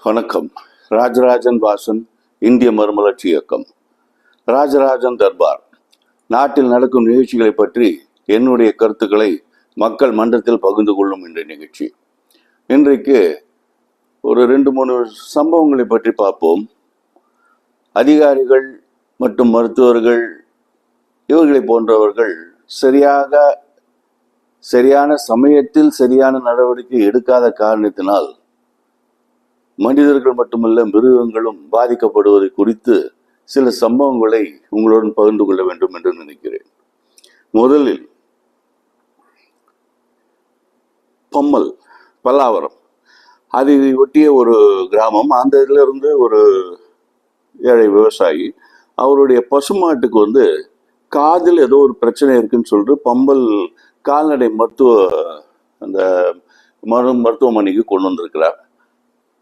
வணக்கம். ராஜராஜன் வாசன், இந்திய மறுமலர்ச்சி இயக்கம். ராஜராஜன் தர்பார். நாட்டில் நடக்கும் நிகழ்ச்சிகளை பற்றி என்னுடைய கருத்துக்களை மக்கள் மன்றத்தில் பகிர்ந்து கொள்ளும் இந்த நிகழ்ச்சி. இன்றைக்கு ஒரு 2-3 சம்பவங்களை பற்றி பார்ப்போம். அதிகாரிகள் மற்றும் மருத்துவர்கள் இவர்களை போன்றவர்கள் சரியான சமயத்தில் சரியான நடவடிக்கை எடுக்காத காரணத்தினால் மனிதர்கள் மட்டுமல்ல மிருகங்களும் பாதிக்கப்படுவதை குறித்து சில சம்பவங்களை உங்களுடன் பகிர்ந்து கொள்ள வேண்டும் என்று நினைக்கிறேன். முதலில் பல்லாவரம், அதை ஒட்டிய ஒரு கிராமம். அந்த இதுல இருந்து ஒரு ஏழை விவசாயி அவருடைய பசுமாட்டுக்கு காதில் ஏதோ ஒரு பிரச்சனை இருக்குன்னு சொல்லிட்டு பம்பல் கால்நடை மருத்துவமனைக்கு கொண்டு வந்திருக்கிறார்.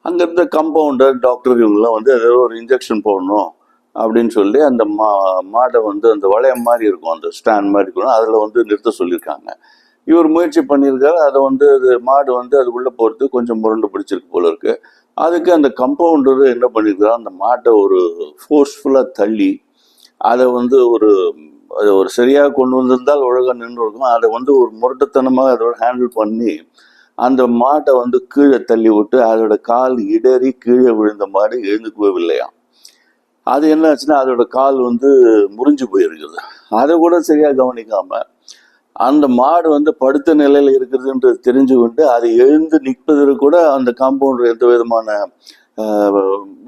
அங்கே இருந்த கம்பவுண்டர், டாக்டர் இவங்கெல்லாம் ஏதோ ஒரு இன்ஜெக்ஷன் போடணும் அப்படின்னு சொல்லி அந்த மாடை அந்த வளையம் மாதிரி இருக்கும், அந்த ஸ்டாண்ட் மாதிரி இருக்கணும், அதில் நிறுத்த சொல்லியிருக்காங்க. இவர் முயற்சி பண்ணியிருக்காரு. அதை மாடு அதுக்குள்ளே போகிறதுக்கு கொஞ்சம் முரண்டு பிடிச்சிருக்கு போல இருக்கு. அதுக்கு அந்த கம்பவுண்டர் என்ன பண்ணியிருக்காரு, அந்த மாட்டை ஒரு ஃபோர்ஸ்ஃபுல்லாக தள்ளி அதை ஒரு சரியாக கொண்டு வந்திருந்தால் ஒழுங்காக நின்று இருக்கும். அதை ஒரு முரட்டுத்தனமாக அதோட ஹேண்டில் பண்ணி அந்த மாட்டை கீழே தள்ளி விட்டு அதோட கால் இடறி கீழே விழுந்த மாடு எழுந்துக்கவில்லையாம். அது என்ன ஆச்சுன்னா அதோட கால் முறிஞ்சு போயிருக்குது. அதை கூட சரியா கவனிக்காம அந்த மாடு படுத்த நிலையில இருக்குதுன்றது தெரிஞ்சு கொண்டு அதை எழுந்து நிற்பதற்கு கூட அந்த காம்பவுண்டர் எந்த விதமான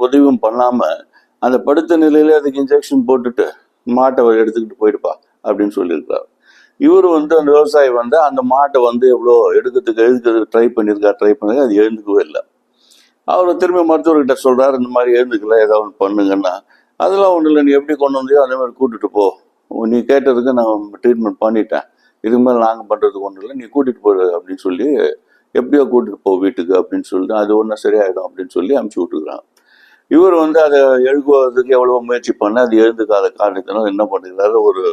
உதவியும் பண்ணாம அந்த படுத்த நிலையில அதுக்கு இன்ஜெக்ஷன் போட்டுட்டு மாட்டை எடுத்துக்கிட்டு போயிடுப்பா அப்படின்னு சொல்லியிருக்காரு. இவர் அந்த விவசாயி அந்த மாட்டை எவ்வளோ எழுதுறதுக்கு ட்ரை பண்ணியிருக்காரு, அது எழுந்துக்கவே இல்லை. அவர் திரும்பி மருத்துவர்கிட்ட சொல்றாரு, இந்த மாதிரி எழுந்துக்கல, ஏதாவது பண்ணுங்கன்னா. அதெல்லாம் ஒன்றும் இல்லை, நீ எப்படி கொண்டு வந்தியோ அதே மாதிரி கூட்டிட்டு போ, நீ கேட்டதுக்கு நான் ட்ரீட்மெண்ட் பண்ணிட்டேன், இதுக்கு மேலே நாங்கள் பண்ணுறதுக்கு ஒன்றும் இல்லை, நீ கூட்டிட்டு போடு அப்படின்னு சொல்லி எப்படியோ கூட்டிட்டு போ வீட்டுக்கு அப்படின்னு சொல்லிட்டு அது ஒன்றும் சரியாயிடும் அப்படின்னு சொல்லி அனுப்பிச்சி விட்டுக்கிறாங்க. இவர் அதை எழுதுவதற்கு எவ்வளோ முயற்சி பண்ண அது எழுந்துக்காத காரணத்தினால என்ன பண்ணிக்கிறாரு, ஒரு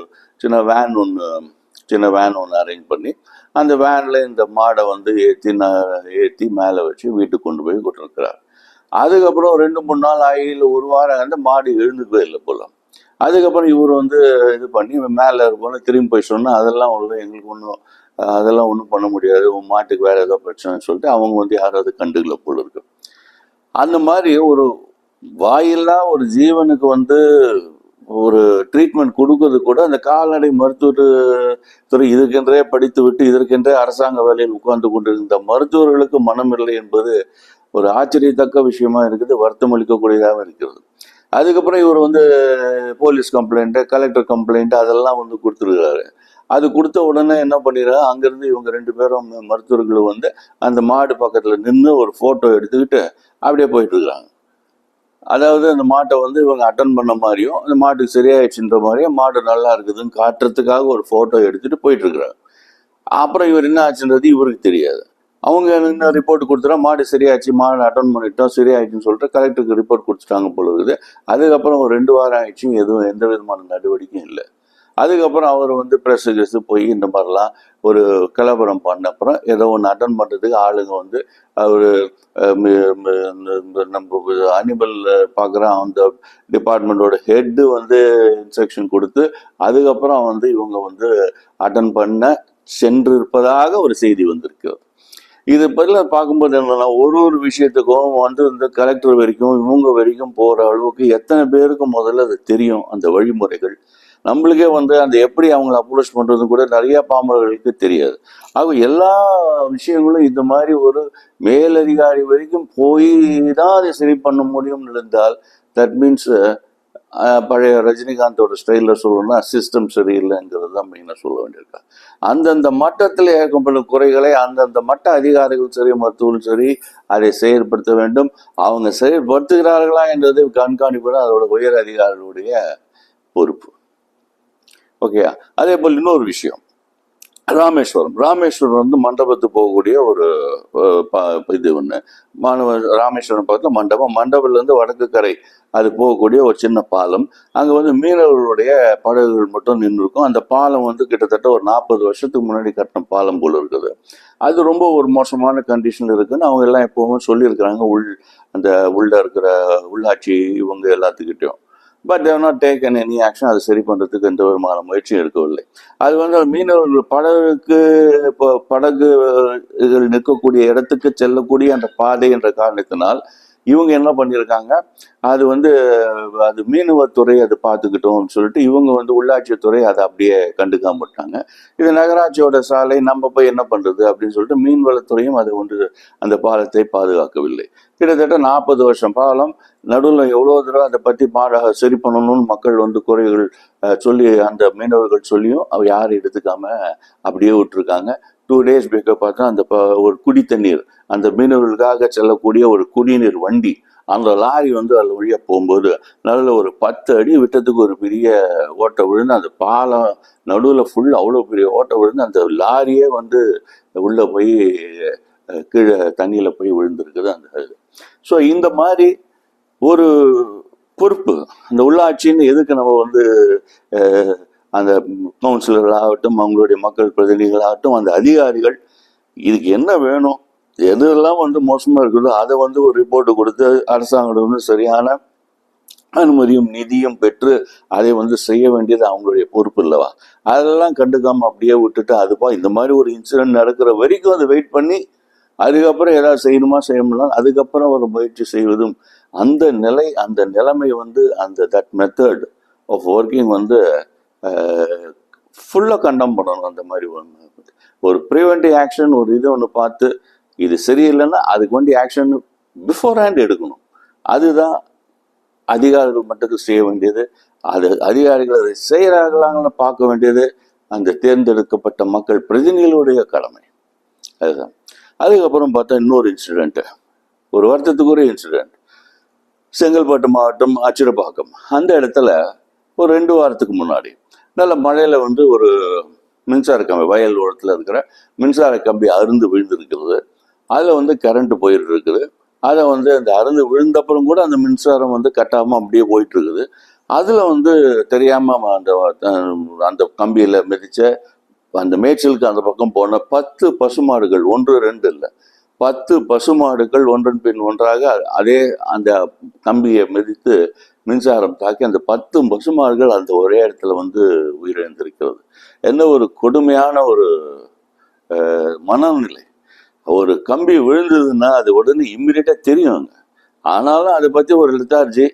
சின்ன வேன் ஒன்று அரேஞ்ச் பண்ணி அந்த வேனில் இந்த மாடை ஏற்றி மேலே வச்சு வீட்டுக்கு கொண்டு போய் கொண்டிருக்கிறார். அதுக்கப்புறம் 2-3 நாள் ஆகி இல்லை ஒரு வாரம் மாடு எழுந்துக்கவே இல்லை போல. அதுக்கப்புறம் இவர் இது பண்ணி மேலே போனால் திரும்பி போய் சொன்னால் அதெல்லாம் எங்களுக்கு அதெல்லாம் ஒன்றும் பண்ண முடியாது, உன் மாட்டுக்கு வேற ஏதோ பிரச்சனைன்னு சொல்லிட்டு அவங்க யாராவது கண்டுக்கல போல இருக்கு. அந்த மாதிரி ஒரு வாயில்லா ஒரு ஜீவனுக்கு ஒரு ட்ரீட்மெண்ட் கொடுக்கறது கூட அந்த கால்நடை மருத்துவத்துறை இதற்கென்றே படித்து விட்டு இதற்கென்றே அரசாங்க வேலையில் உட்கார்ந்து கொண்டிருந்த மருத்துவர்களுக்கு மனம் இல்லை என்பது ஒரு ஆச்சரியத்தக்க விஷயமா இருக்குது, வருத்தம் அளிக்கக்கூடியதாக இருக்கிறது. அதுக்கப்புறம் இவர் போலீஸ் கம்ப்ளைண்ட், கலெக்டர் கம்ப்ளைண்ட் அதெல்லாம் கொடுத்துருக்காரு. அது கொடுத்த உடனே என்ன பண்ணிடுறாங்க, அங்கிருந்து இவங்க 2 பேரும் மருத்துவர்கள் அந்த மாடு பக்கத்துல நின்று ஒரு போட்டோ எடுத்துக்கிட்டு அப்படியே போயிட்டு இருக்காங்க. அதாவது அந்த மாட்டை இவங்க அட்டன் பண்ண மாதிரியும் அந்த மாட்டுக்கு சரியாயிடுச்சுன்ற மாதிரியும் மாடு நல்லா இருக்குதுன்னு காட்டுறதுக்காக ஒரு போட்டோ எடுத்துட்டு போயிட்டு இருக்கிறாங்க. அப்புறம் இவர் என்ன ஆச்சுன்றது இவருக்கு தெரியாது. அவங்க என்ன ரிப்போர்ட் கொடுத்துட்டா மாடு சரியாச்சு, மாடு அட்டன் பண்ணிட்டோம் சரியாயிடுச்சுன்னு சொல்லிட்டு கலெக்டருக்கு ரிப்போர்ட் கொடுத்துட்டாங்க போல இருக்குது. அதுக்கப்புறம் ஒரு 2 வாரம் ஆயிடுச்சு, எதுவும் எந்த விதமான நடவடிக்கையும் இல்லை. அதுக்கப்புறம் அவர் ப்ரெஸ் போய் இந்த மாதிரிலாம் ஒரு கலவரம் பண்ண அப்புறம் ஏதோ ஒன்று அட்டன் பண்ணுறதுக்கு ஆளுங்க அவர் நம்ம அனிமல் பார்க்குற அந்த டிபார்ட்மெண்ட்டோட ஹெட்டு இன்ஸ்ட்ரக்ஷன் கொடுத்து அதுக்கப்புறம் இவங்க அட்டன் பண்ண சென்று இருப்பதாக ஒரு செய்தி வந்திருக்கு. இது பதில் பார்க்கும்போது என்னன்னா ஒரு விஷயத்துக்கும் இந்த கலெக்டர் வரைக்கும் இவங்க வரைக்கும் போகிற அளவுக்கு எத்தனை பேருக்கு முதல்ல அது தெரியும், அந்த வழிமுறைகள் நம்மளுக்கே அந்த எப்படி அவங்களை அப்ரோச் பண்றது கூட நிறைய பாமரர்களுக்கு தெரியாது. ஆக எல்லா விஷயங்களும் இந்த மாதிரி ஒரு மேலதிகாரி வரைக்கும் போய் தான் அதை சரி பண்ண முடியும் இருந்தால் தட் மீன்ஸ் பழைய ரஜினிகாந்தோட ஸ்டைலில் சொல்லணும்னா சிஸ்டம் சரியில்லைங்கிறது தான் மெயினாக சொல்ல வேண்டியிருக்கா. அந்தந்த மட்டத்தில் ஏற்படும் குறைகளை அந்தந்த மட்ட அதிகாரிகள் சரி மருத்துவர்கள் சரி அதை செயல்படுத்த வேண்டும். அவங்க செயல்படுத்துகிறார்களா என்றது கண்காணிப்பு அதோட உயர் அதிகாரிகளுடைய பொறுப்பு. ஓகே. அதே போல் இன்னொரு விஷயம், ராமேஸ்வரம் வந்து மண்டபத்துக்கு போகக்கூடிய ஒரு இது ஒன்று. ராமேஸ்வரம் பக்கத்தில் மண்டபம்லேருந்து வடக்கு கரை அது போகக்கூடிய ஒரு சின்ன பாலம். அங்கே வந்து மீனவர்களுடைய படகுகள் மட்டும் நின்று இருக்கும். அந்த பாலம் வந்து கிட்டத்தட்ட ஒரு 40 வருஷத்துக்கு முன்னாடி கட்டின பாலம் போல இருக்குது. அது ரொம்ப ஒரு மோசமான கண்டிஷன் இருக்குன்னு அவங்க எல்லாம் எப்பவுமே சொல்லியிருக்கிறாங்க, அந்த உள்ள இருக்கிற உள்ளாட்சி இவங்க எல்லாத்துக்கிட்டையும். But they not taken any action. அது சரி பண்ணுறதுக்கு எந்த விதமான முயற்சியும் எடுக்கவில்லை. அது வந்து மீனவர்கள் படகுகள் நிற்கக்கூடிய இடத்துக்கு செல்லக்கூடிய அந்த பாதை என்ற காரணத்தினால் இவங்க என்ன பண்ணியிருக்காங்க, அது வந்து அது மீனவத்துறை அதை பார்த்துக்கிட்டோம்னு சொல்லிட்டு இவங்க வந்து உள்ளாட்சித்துறை அதை அப்படியே கண்டுக்காம விட்டாங்க. இது நகராட்சியோட சாலை, நம்ம போய் என்ன பண்ணுறது அப்படின்னு சொல்லிட்டு மீன்வளத்துறையும் அது ஒன்று அந்த பாலத்தை பாதுகாக்கவில்லை. கிட்டத்தட்ட 40 வருஷம் பாலம். நடுவில் எவ்வளோ தடவை அதை பற்றி சரி பண்ணணும்னு மக்கள் வந்து குறைகள் சொல்லி அந்த மீனவர்கள் சொல்லியும் அவ யாரும் எடுத்துக்காம அப்படியே விட்டுருக்காங்க. 2 days பேக்க பார்த்தா அந்த ஒரு குடி தண்ணீர், அந்த மீனவர்களுக்காக செல்லக்கூடிய ஒரு குடிநீர் வண்டி, அந்த லாரி வந்து அதில் வழியாக போகும்போது நடுவில் ஒரு 10 அடி விட்டத்துக்கு ஒரு பெரிய ஓட்டை விழுந்து, அந்த பாலம் நடுவில் ஃபுல் அவ்வளோ பெரிய ஓட்டை விழுந்து அந்த லாரியே வந்து உள்ளே போய் கீழே தண்ணியில் போய் விழுந்திருக்குது அந்த இது. ஸோ இந்த மாதிரி ஒரு பொறுப்பு அந்த உள்ளாட்சின்னு எதுக்கு நம்ம வந்து அந்த கவுன்சிலர்களாகட்டும், அவங்களுடைய மக்கள் பிரதிநிதிகளாகட்டும், அந்த அதிகாரிகள் இதுக்கு என்ன வேணும், எதெல்லாம் வந்து மோசமாக இருக்குதோ அதை வந்து ஒரு ரிப்போர்ட்டு கொடுத்து அரசாங்கம் வந்து சரியான அனுமதியும் நிதியும் பெற்று அதை வந்து செய்ய வேண்டியது அவங்களுடைய பொறுப்பு இல்லவா? அதெல்லாம் கண்டுக்காம அப்படியே விட்டுட்டு அதுப்பா இந்த மாதிரி ஒரு இன்சிடென்ட் நடக்கிற வரைக்கும் அதை வெயிட் பண்ணி அதுக்கப்புறம் ஏதாவது செய்யணுமா செய்யணும்னா அதுக்கப்புறம் ஒரு முயற்சி செய்வதும் அந்த நிலைமை வந்து தட் மெத்தட் ஆஃப் ஒர்க்கிங் வந்து ஃபுல்லாக கண்டம் பண்ணணும். அந்த மாதிரி ஒரு ப்ரிவென்டிவ் ஆக்ஷன் ஒரு இது ஒன்று பார்த்து இது சரியில்லைன்னா அதுக்கு வேண்டிய ஆக்ஷன் பிஃபோர் ஹேண்ட் எடுக்கணும். அதுதான் அதிகாரிகள் மட்டத்தில் செய்ய வேண்டியது. அது அதிகாரிகள் அதை செய்கிறாங்களான்னு பார்க்க வேண்டியது அந்த தேர்ந்தெடுக்கப்பட்ட மக்கள் பிரதிநிதிகளுடைய கடமை. அதுதான். அதுக்கப்புறம் பார்த்தா இன்னொரு இன்சிடென்ட்டு, ஒரு வருத்தத்துக்குரிய இன்சிடென்ட். செங்கல்பட்டு மாவட்டம் அச்சிரப்பாக்கம் அந்த இடத்துல ஒரு 2 வாரத்துக்கு முன்னாடி நல்ல மழையில் வந்து ஒரு மின்சார கம்பி, வயல் ஓரத்தில் இருக்கிற மின்சார கம்பி அருந்து விழுந்துருக்கிறது. அதில் வந்து கரண்ட்டு போயிட்டு இருக்குது. அதை வந்து அந்த அருந்து விழுந்தப்புறம் கூட அந்த மின்சாரம் வந்து கட்டாமல் அப்படியே போயிட்டு இருக்குது. அதில் வந்து தெரியாமல் அந்த கம்பியில் மிதித்த அந்த மேய்ச்சலுக்கு அந்த பக்கம் போன 10 பசுமாடுகள், 1 2 இல்லை 10 பசுமாடுகள் ஒன்றன் பின் ஒன்றாக அதே அந்த கம்பியை மிதித்து மின்சாரம் தாக்கி அந்த 10 பசுமாடுகள் அந்த ஒரே இடத்துல வந்து உயிரிழந்திருக்கிறது. என்ன ஒரு கொடுமையான ஒரு மனநிலை. ஒரு கம்பி விழுந்ததுன்னா அது உடனே இம்மிடியட்டாக தெரியும். ஆனாலும் அதை பற்றி ஒரு லித்தார்ஜி,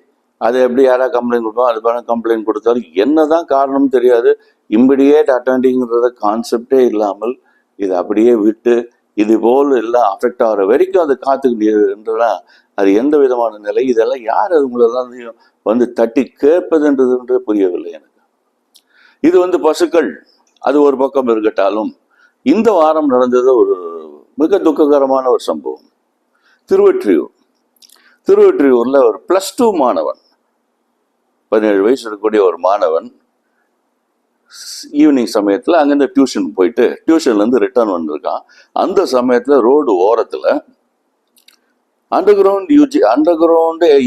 அதை எப்படி யாராவது கம்ப்ளைண்ட் கொடுப்போம், அது பண்ண கம்ப்ளைண்ட் கொடுத்தாலும் என்னதான் காரணம் தெரியாது. இம்மிடியேட் அட்டெண்டிங்கிறத கான்செப்டே இல்லாமல் இதை அப்படியே விட்டு இது போல் எல்லாம் அஃபெக்ட் ஆகிற வரைக்கும் அதை காத்துக்கிட்டதுன்றா அது எந்த விதமான நிலை? இதெல்லாம் யார் அதுங்களெல்லாம் வந்து தட்டி கேட்பதுன்றது புரியவில்லை எனக்கு. இது வந்து பசுக்கள் அது ஒரு பக்கம் இருக்கட்டாலும் இந்த வாரம் நடந்தது ஒரு மிக துக்ககரமான ஒரு சம்பவம். திருவொற்றியூர்ல ஒரு +2 மாணவன், 17 வயசு இருக்கக்கூடிய ஒரு மாணவன் ஈவினிங் சமயத்தில் அங்கேருந்து டியூஷன் போயிட்டு டியூஷன்லேருந்து ரிட்டர்ன் வந்திருக்கான். அந்த சமயத்தில் ரோடு ஓரத்தில் underground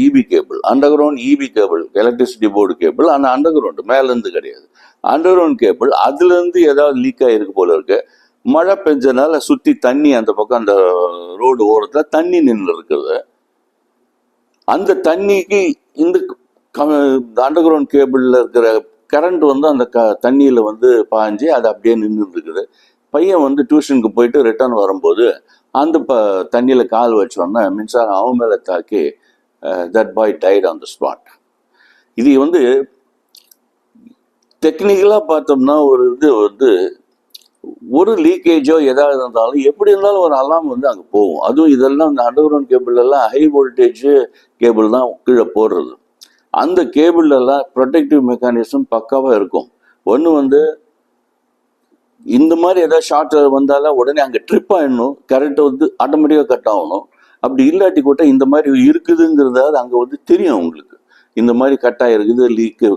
EB cable, electricity board cable, ஆனால் அண்டர்கிரவுண்டு மேலேருந்து கிடையாது, அண்டர்கிரவுண்ட் கேபிள், அதுலேருந்து ஏதாவது லீக் ஆகிருக்கு போல இருக்கு. மழை பெஞ்சனால சுற்றி தண்ணி அந்த பக்கம் அந்த ரோடு ஓரத்தில் தண்ணி நின்று இருக்குது. அந்த தண்ணிக்கு இந்த அண்டர்கிரவுண்ட் கேபிளில் இருக்கிற கரண்ட் வந்து அந்த தண்ணியில் வந்து பாய்ஞ்சி அது அப்படியே நின்று இருக்குது. பையன் வந்து டியூஷனுக்கு போயிட்டு ரிட்டர்ன் வரும்போது அந்த தண்ணியில் கால் வச்சோன்னா மின்சாரம் அவன் மேலே தாக்கி that boy tight on the spot. இது வந்து டெக்னிக்கலாக பார்த்தோம்னா ஒரு இது வந்து ஒரு லீக்கேஜோ எதாவது இருந்தாலும் எப்படி இருந்தாலும் ஒரு அலாம் வந்து அங்கே போகும். அதுவும் இதெல்லாம் இந்த அண்டர்கிரவுண்ட் கேபிளெல்லாம் ஹை வோல்டேஜ் கேபிள் தான் கீழே போடுறது. அந்த கேபிளெல்லாம் ப்ரொடெக்டிவ் மெக்கானிசம் பக்காவாக இருக்கும். ஒன்று வந்து இந்த மாதிரி ஏதாவது ஷார்ட் வந்தாலும் உடனே அங்கே ட்ரிப் ஆகிடணும், கரண்ட்டை வந்து ஆட்டோமேட்டிக்காக கட் ஆகணும். அப்படி இல்லாட்டி கூட இந்த மாதிரி இருக்குதுங்கிறதாவது அங்கே வந்து தெரியும் உங்களுக்கு. இந்த மாதிரி கட் ஆகிருக்குது,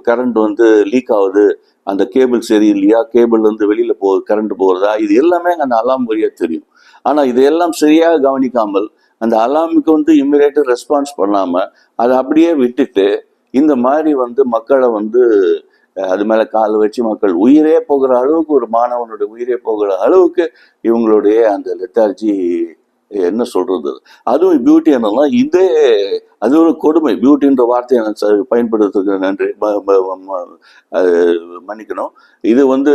கரண்ட் வந்து லீக் ஆகுது, அந்த கேபிள் சரியில்லையா, கேபிள் வந்து வெளியில போகுது, கரண்ட் போகிறதா, இது எல்லாமே அந்த அலாம் வழியாக தெரியும். ஆனால் இதையெல்லாம் சரியாக கவனிக்காமல் அந்த அலாமுக்கு வந்து இம்மிடியேட்டாக ரெஸ்பான்ஸ் பண்ணாமல் அதை அப்படியே விட்டுட்டு இந்த மாதிரி வந்து மக்களை வந்து அது மேலே கால் வச்சு மக்கள் உயிரே போகிற அளவுக்கு, ஒரு மாணவனுடைய உயிரே போகிற அளவுக்கு இவங்களுடைய அந்த லெத்தார்ஜி, என்ன சொல்றது, அதுவும் பியூட்டி என்னன்னா இதே அது ஒரு கொடுமை. பியூட்டின்ற வார்த்தையை நான் பயன்படுத்துறதுக்கு நன்றி, மன்னிக்கணும். இது வந்து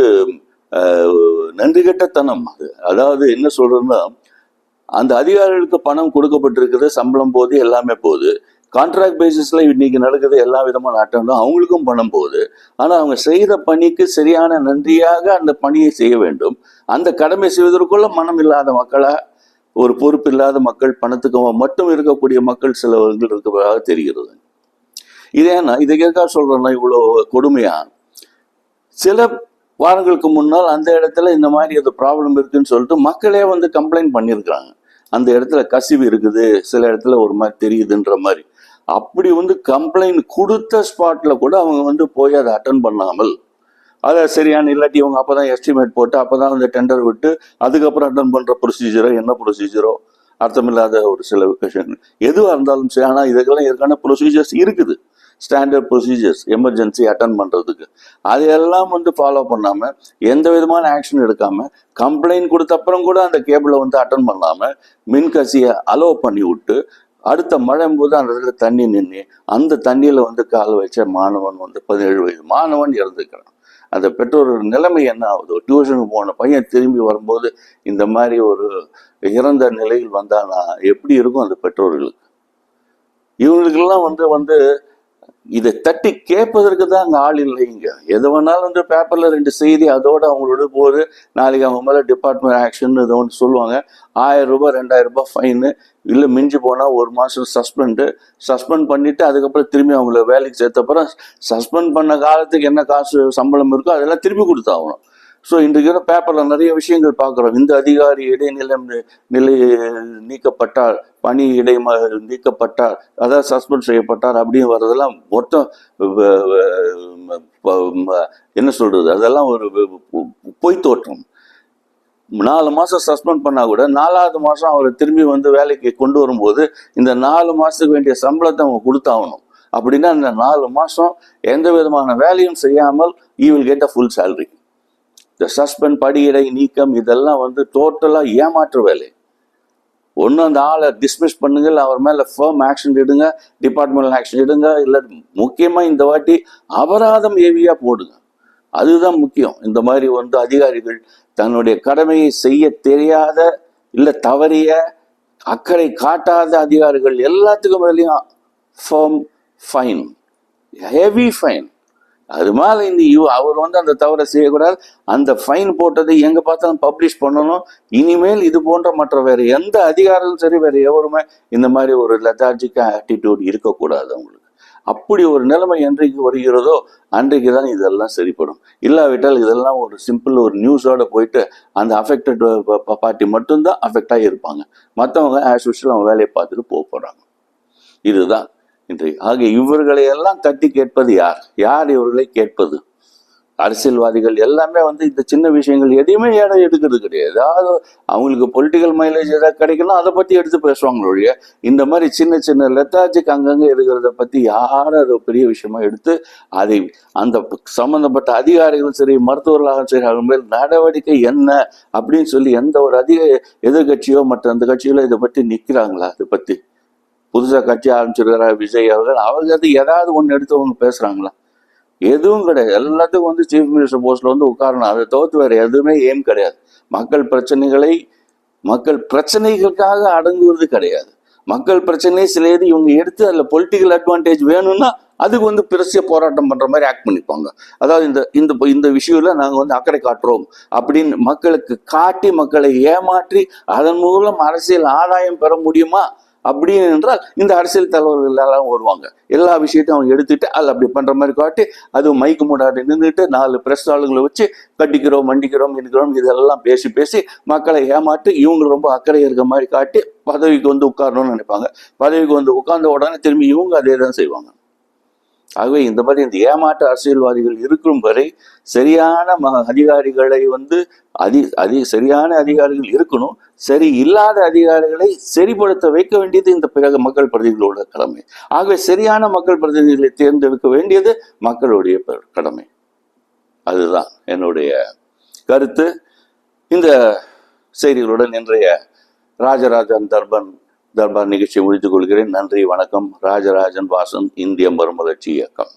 நன்றி கெட்டத்தனம். அதாவது என்ன சொல்றதுன்னா, அந்த அதிகாரிகளுக்கு பணம் கொடுக்கப்பட்டிருக்குது, சம்பளம் போகுது, எல்லாமே போகுது. கான்ட்ராக்ட் பேசிஸ்ல இன்னைக்கு நடக்குது எல்லா விதமான ஆட்டம், அவங்களுக்கும் பணம் போகுது. ஆனா அவங்க செய்த பணிக்கு சரியான நன்றியாக அந்த பணியை செய்ய வேண்டும். அந்த கடமை செய்வதற்குள்ள மனம் இல்லாத மக்களா, ஒரு பொறுப்பு இல்லாத மக்கள், பணத்துக்கு மட்டும் இருக்கக்கூடிய மக்கள் சிலவர்கள் இருக்கிறதாக தெரிகிறது. இதேனா இதை எதுக்காக சொல்றேன்னா, இவ்வளோ கொடுமையா, சில வாரங்களுக்கு முன்னால் அந்த இடத்துல இந்த மாதிரி அது ப்ராப்ளம் இருக்குன்னு சொல்லிட்டு மக்களே வந்து கம்ப்ளைண்ட் பண்ணியிருக்கிறாங்க. அந்த இடத்துல கசிவு இருக்குது, சில இடத்துல ஒரு மாதிரி தெரியுதுன்ற மாதிரி. அப்படி வந்து கம்ப்ளைண்ட் கொடுத்த ஸ்பாட்ல கூட அவங்க வந்து போய் அதை அட்டன் பண்ணாமல், அதை சரியான இல்லாட்டி இவங்க அப்போதான் எஸ்டிமேட் போட்டு அப்போதான் வந்து டெண்டர் விட்டு அதுக்கப்புறம் அட்டன் பண்ணுற ப்ரொசீஜரோ என்ன ப்ரொசீஜரோ அர்த்தமில்லாத ஒரு சில விஷயங்கள் எதுவாக இருந்தாலும் சரி. ஆனால் இதுக்கெல்லாம் இதற்கான ப்ரொசீஜர்ஸ் இருக்குது, ஸ்டாண்டர்ட் ப்ரொசீஜர்ஸ் எமர்ஜென்சி அட்டன் பண்ணுறதுக்கு. அதையெல்லாம் வந்து ஃபாலோ பண்ணாமல், எந்த விதமான ஆக்ஷன் எடுக்காமல், கம்ப்ளைண்ட் கொடுத்த அப்புறம் கூட அந்த கேபிளை வந்து அட்டன் பண்ணாமல் மின்கசியை அலோவ் பண்ணி விட்டு, அடுத்த மழை போது அந்த இடத்துல தண்ணி நின்று அந்த தண்ணியில் வந்து கால் வச்ச மாணவன் வந்து 17 வயது மாணவன் இறந்துக்கிறான். அந்த பெற்றோரோட நிலைமை என்ன ஆகுது? டியூஷனுக்கு போன பையன் திரும்பி வரும்போது இந்த மாதிரி ஒரு இறந்த நிலையில் வந்தானா எப்படி இருக்கும் அந்த பெற்றோர்களுக்கு? இவங்களுக்கெல்லாம் வந்து இதை தட்டி கேட்பதற்கு தான் அங்கே ஆள் இல்லைங்க. எது வேணாலும் வந்து பேப்பர்ல 2 செய்தி அதோட அவங்களோட போது, நாளைக்கு அவங்க மேலே டிபார்ட்மெண்ட் ஆக்ஷன் இதை வந்து சொல்லுவாங்க. 1000 ரூபாய் 2000 ரூபாய் ஃபைனு, இல்லை மிஞ்சி போனால் 1 மாதம் சஸ்பெண்ட் பண்ணிட்டு அதுக்கப்புறம் திரும்பி அவங்கள வேலைக்கு சேர்த்தப்பறம் சஸ்பெண்ட் பண்ண காலத்துக்கு என்ன காசு சம்பளம் இருக்கோ அதெல்லாம் திருப்பி கொடுத்தாகணும். ஸோ இன்றைக்கு பேப்பரில் நிறைய விஷயங்கள் பார்க்குறோம். இந்த அதிகாரி நிலை நீக்கப்பட்டார், பணி நீக்கப்பட்டார், அதாவது சஸ்பெண்ட் செய்யப்பட்டார் அப்படின்னு வர்றதெல்லாம் மொத்தம் என்ன சொல்றது, அதெல்லாம் ஒரு பொய் தோற்றம். 4 மாதம் சஸ்பெண்ட் பண்ணா கூட 4வது மாதம் அவரை திரும்பி வந்து வேலைக்கு கொண்டு வரும்போது இந்த 4 மாதத்துக்கு வேண்டிய சம்பளத்தை அவங்க கொடுத்தாகணும். அப்படின்னா இந்த 4 மாதம் எந்த விதமான வேலையும் செய்யாமல் you will get a full salary. இந்த சஸ்பெண்ட், படியிடை நீக்கம், இதெல்லாம் வந்து டோட்டலாக ஏமாற்று வேலை. ஒன்று அந்த ஆளை டிஸ்மிஸ் பண்ணுங்க, அவர் மேலே ஃபர்ம் ஆக்ஷன் எடுங்க, டிபார்ட்மெண்டல் ஆக்ஷன் எடுங்க, இல்லை முக்கியமாக இந்த வாட்டி அபராதம் ஹெவியாக போடுங்க. அதுதான் முக்கியம். இந்த மாதிரி வந்து அதிகாரிகள் தன்னுடைய கடமையை செய்ய தெரியாத, இல்லை தவறிய, அக்கறை காட்டாத அதிகாரிகள் எல்லாத்துக்கும் மேலேயும் ஃபர்ம் ஃபைன், ஹெவி ஃபைன். அது மேலே அவர் வந்து அந்த தவறை செய்யக்கூடாது. அந்த ஃபைன் போட்டதை எங்கே பார்த்தாலும் பப்ளிஷ் பண்ணணும். இனிமேல் இது போன்ற மற்ற வேறு எந்த அதிகாரமும் சரி, வேறு எவருமே இந்த மாதிரி ஒரு லெத்தார்ஜிக் ஆட்டிடியூட் இருக்கக்கூடாது அவங்களுக்கு. அப்படி ஒரு நிலைமை என்றைக்கு வருகிறதோ அன்றைக்கு தான் இதெல்லாம் சரிப்படும். இல்லாவிட்டால் இதெல்லாம் ஒரு சிம்பிள் ஒரு நியூஸோட போயிட்டு அந்த அஃபெக்டட் பார்ட்டி மட்டும்தான் அஃபெக்ட் ஆகி இருப்பாங்க. மற்றவங்க ஆஸ் யூஷுவல் அவங்க வேலையை பார்த்துட்டு போகிறாங்க. இதுதான் இன்றைக்கு. ஆக இவர்களை எல்லாம் தட்டி கேட்பது யார்? யார் இவர்களை கேட்பது? அரசியல்வாதிகள் எல்லாமே வந்து இந்த சின்ன விஷயங்கள் எதையுமே எடுக்கிறது கிடையாது. அதாவது அவங்களுக்கு பொலிட்டிக்கல் மைலேஜ் ஏதாவது கிடைக்கணும் அதை பற்றி எடுத்து பேசுவாங்களோடைய, இந்த மாதிரி சின்ன சின்ன லெத்தார்ஜிக் அங்கங்கே இருக்கிறத பற்றி யாரும் அதை பெரிய விஷயமா எடுத்து அதை அந்த சம்மந்தப்பட்ட அதிகாரிகளும் சரி, மருத்துவர்களாக சரி, அவங்க மேல் நடவடிக்கை என்ன அப்படின்னு சொல்லி எந்த ஒரு எதிர்கட்சியோ மற்ற அந்த கட்சிகளோ இதை பற்றி நிற்கிறாங்களா? அதை பற்றி புதுசாக கட்சி ஆரம்பிச்சிருக்கிறார் விஜய் அவர்கள், அவங்க அது ஏதாவது ஒன்று எடுத்து அவங்க பேசுகிறாங்களா? எதுவும் கிடையாது. எல்லாத்துக்கும் வந்து சீஃப் மினிஸ்டர் போஸ்ட்ல வந்து உட்காரணும், அதை தவிர்த்து வேறு எதுவுமே ஏம் கிடையாது. மக்கள் பிரச்சனைகளுக்காக அடங்குவது கிடையாது. மக்கள் பிரச்சனையை சில இது இவங்க எடுத்து அதில் பொலிட்டிக்கல் அட்வான்டேஜ் வேணும்னா அதுக்கு வந்து பெருசிய போராட்டம் பண்ணுற மாதிரி ஆக்ட் பண்ணிப்பாங்க. அதாவது இந்த விஷயத்தில் நாங்கள் வந்து அக்கறை காட்டுறோம் அப்படின்னு மக்களுக்கு காட்டி, மக்களை ஏமாற்றி அதன் மூலம் அரசியல் ஆதாயம் பெற முடியுமா அப்படின்னு என்றால் இந்த அரசியல் தலைவர்கள் எல்லாம் வருவாங்க. எல்லா விஷயத்தையும் அவங்க எடுத்துட்டு அதில் அப்படி பண்ணுற மாதிரி காட்டி, அது மைக்கு மூடாடி நின்றுட்டு 4 பிரஸ் ஆளுங்களை வச்சு கட்டிக்கிறோம், மண்டிக்கிறோம், இருக்கிறோம் இதெல்லாம் பேசி மக்களை ஏமாற்றி இவங்க ரொம்ப அக்கறை இருக்க மாதிரி காட்டி பதவிக்கு வந்து உட்காரணும்னு நினைப்பாங்க. பதவிக்கு வந்து உட்கார்ந்த உடனே திரும்பி இவங்க அதே தான் செய்வாங்க. ஆகவே இந்த மாதிரி இந்த ஏமாற்று அரசியல்வாதிகள் இருக்கும் வரை சரியான அதிகாரிகளை வந்து சரியான அதிகாரிகள் இருக்கணும். சரி இல்லாத அதிகாரிகளை சரிப்படுத்த வைக்க வேண்டியது இந்த பிறகு மக்கள் பிரதிநிதிகளோட கடமை. ஆகவே சரியான மக்கள் பிரதிநிதிகளை தேர்ந்தெடுக்க வேண்டியது மக்களுடைய கடமை. அதுதான் என்னுடைய கருத்து. இந்த செய்திகளுடன் இன்றைய ராஜராஜன் தர்பார் நிகழ்ச்சியை முடித்துக் கொள்கிறேன். நன்றி, வணக்கம். ராஜராஜன் வாசன், இந்திய மறுமலர்ச்சி இயக்கம்.